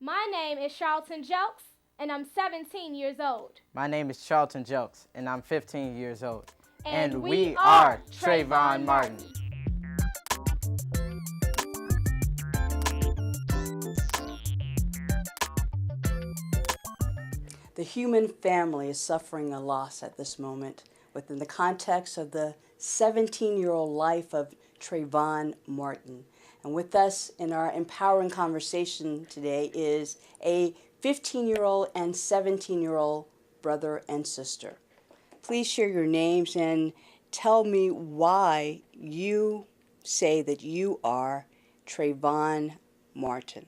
My name is Charlton Jokes, and I'm 17 years old. My name is Charlton Jokes, and I'm 15 years old. And we we are are Trayvon Trayvon Martin. Martin. The human family is suffering a loss at this moment within the context of the 17-year-old life of Trayvon Martin. And with us in our empowering conversation today is a 15-year-old and 17-year-old brother and sister. Please share your names and tell me why you say that you are Trayvon Martin.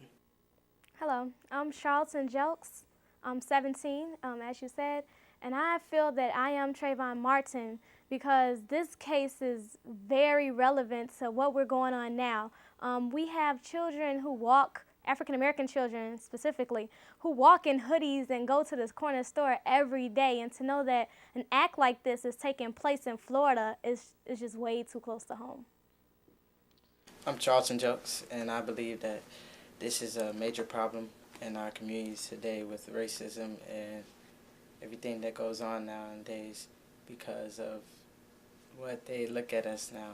Hello, I'm Charlton Jokes. I'm 17, as you said, and I feel that I am Trayvon Martin because this case is very relevant to what we're going on now. We have children who walk, African American children specifically, who walk in hoodies and go to this corner store every day, and to know that an act like this is taking place in Florida is just way too close to home. I'm Charlton Jokes, and I believe that this is a major problem in our communities today with racism and everything that goes on nowadays because of what they look at us now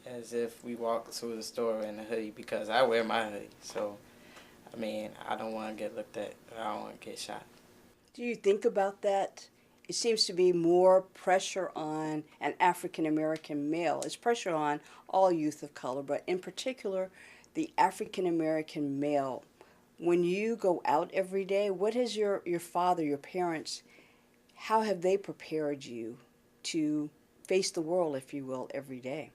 as if we walk to the store in a hoodie, because I wear my hoodie. So, I don't want to get looked at. I don't want to get shot. Do you think about that? It seems to be more pressure on an African American male. It's pressure on all youth of color, but in particular, the African American male. When you go out every day, what has your father, your parents, how have they prepared you to face the world, if you will, every day?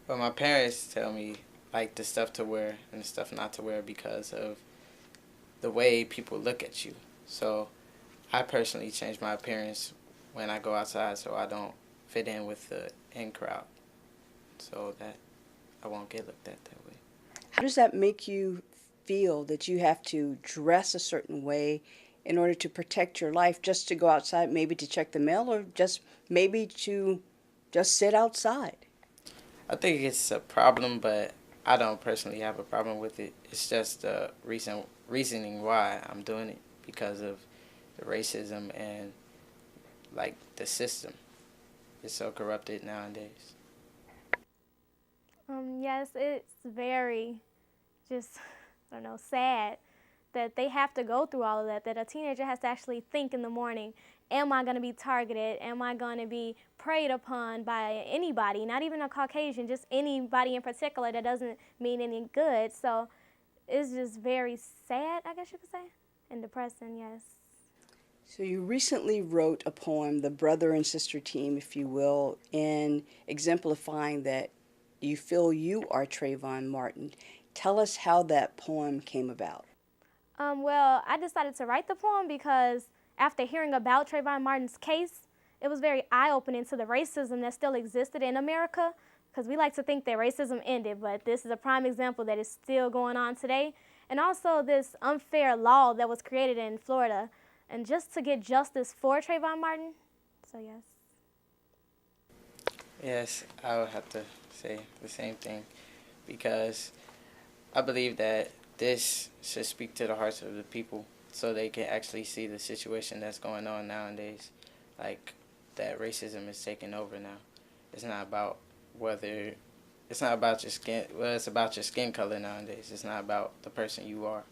Well, my parents tell me like the stuff to wear and the stuff not to wear because of the way people look at you. So I personally change my appearance when I go outside so I don't fit in with the in crowd, so that I won't get looked at that way. How does that make you feel that you have to dress a certain way in order to protect your life, just to go outside, maybe to check the mail, or just maybe to just sit outside? I think it's a problem, but I don't personally have a problem with it. It's just the reasoning why I'm doing it, because of the racism and like the system. It's so corrupted nowadays. Yes, it's very just, I don't know, sad that they have to go through all of that, that a teenager has to actually think in the morning, am I going to be targeted? Am I going to be preyed upon by anybody, not even a Caucasian, just anybody in particular that doesn't mean any good? So it's just very sad, I guess you could say, and depressing, yes. So you recently wrote a poem, The Brother and Sister Team, if you will, in exemplifying that you feel you are Trayvon Martin. Tell us how that poem came about. Well, I decided to write the poem because after hearing about Trayvon Martin's case, it was very eye-opening to the racism that still existed in America, because we like to think that racism ended, but this is a prime example that is still going on today. And also this unfair law that was created in Florida, and just to get justice for Trayvon Martin. So yes. Yes, I would have to say the same thing, because I believe that this should speak to the hearts of the people so they can actually see the situation that's going on nowadays. Like, that racism is taking over now. It's not about it's not about your skin, well, it's about your skin color nowadays. It's not about the person you are.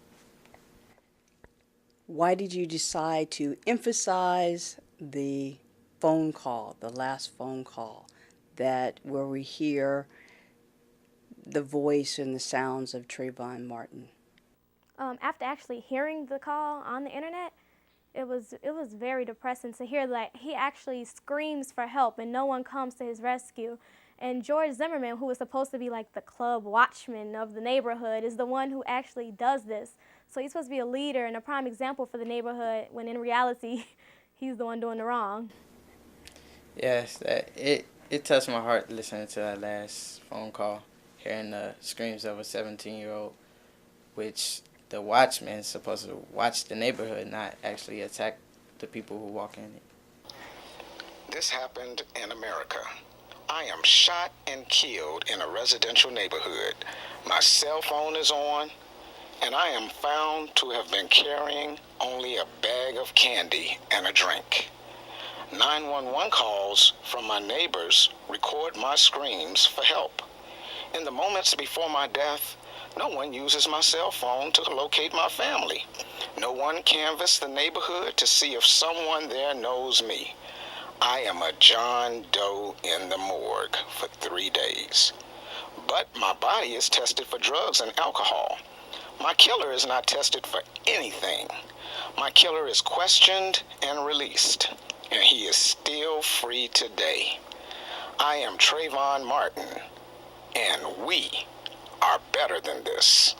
Why did you decide to emphasize the phone call, the last phone call, that where we hear the voice and the sounds of Trayvon Martin? After actually hearing the call on the internet, it was very depressing to hear that he actually screams for help and no one comes to his rescue. And George Zimmerman, who was supposed to be like the club watchman of the neighborhood, is the one who actually does this. So he's supposed to be a leader and a prime example for the neighborhood, when in reality, he's the one doing the wrong. Yes, it touched my heart listening to that last phone call, hearing the screams of a 17-year-old, which the watchman is supposed to watch the neighborhood, not actually attack the people who walk in it. This happened in America. I am shot and killed in a residential neighborhood. My cell phone is on, and I am found to have been carrying only a bag of candy and a drink. 911 calls from my neighbors record my screams for help. In the moments before my death, no one uses my cell phone to locate my family. No one canvassed the neighborhood to see if someone there knows me. I am a John Doe in the morgue for 3 days. But my body is tested for drugs and alcohol. My killer is not tested for anything. My killer is questioned and released, and he is still free today. I am Trayvon Martin, and we are better than this.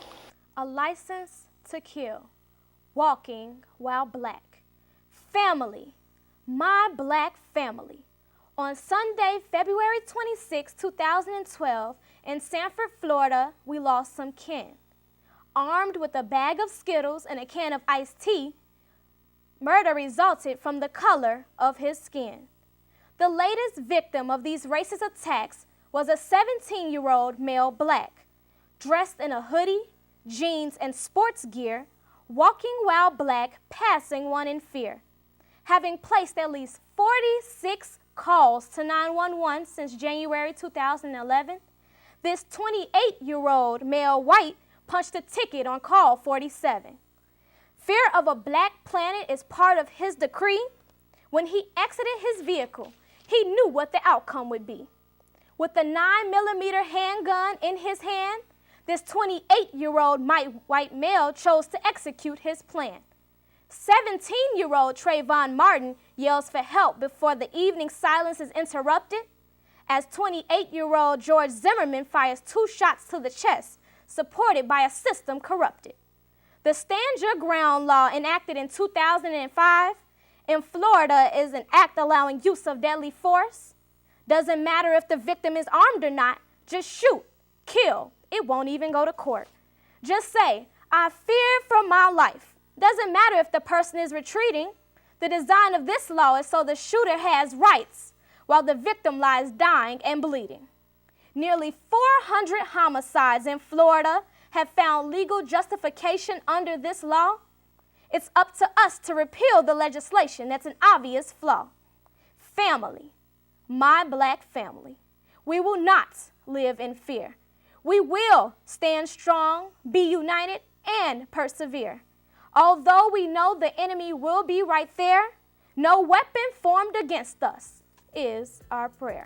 A license to kill. Walking while black. Family. My black family. On Sunday, February 26, 2012, in Sanford, Florida, we lost some kin. Armed with a bag of Skittles and a can of iced tea, murder resulted from the color of his skin. The latest victim of these racist attacks was a 17-year-old male black, dressed in a hoodie, jeans, and sports gear, walking while black, passing one in fear. Having placed at least 46 calls to 911 since January 2011, this 28-year-old male white punched a ticket on call 47. Fear of a black planet is part of his decree. When he exited his vehicle, he knew what the outcome would be. With a 9mm handgun in his hand, this 28-year-old white male chose to execute his plan. 17-year-old Trayvon Martin yells for help before the evening silence is interrupted, as 28-year-old George Zimmerman fires 2 shots to the chest, supported by a system corrupted. The Stand Your Ground law, enacted in 2005 in Florida, is an act allowing use of deadly force. Doesn't matter if the victim is armed or not, just shoot, kill. It won't even go to court. Just say, I fear for my life. Doesn't matter if the person is retreating. The design of this law is so the shooter has rights while the victim lies dying and bleeding. Nearly 400 homicides in Florida have found legal justification under this law. It's up to us to repeal the legislation that's an obvious flaw. Family, my black family. We will not live in fear. We will stand strong, be united, and persevere. Although we know the enemy will be right there, no weapon formed against us is our prayer.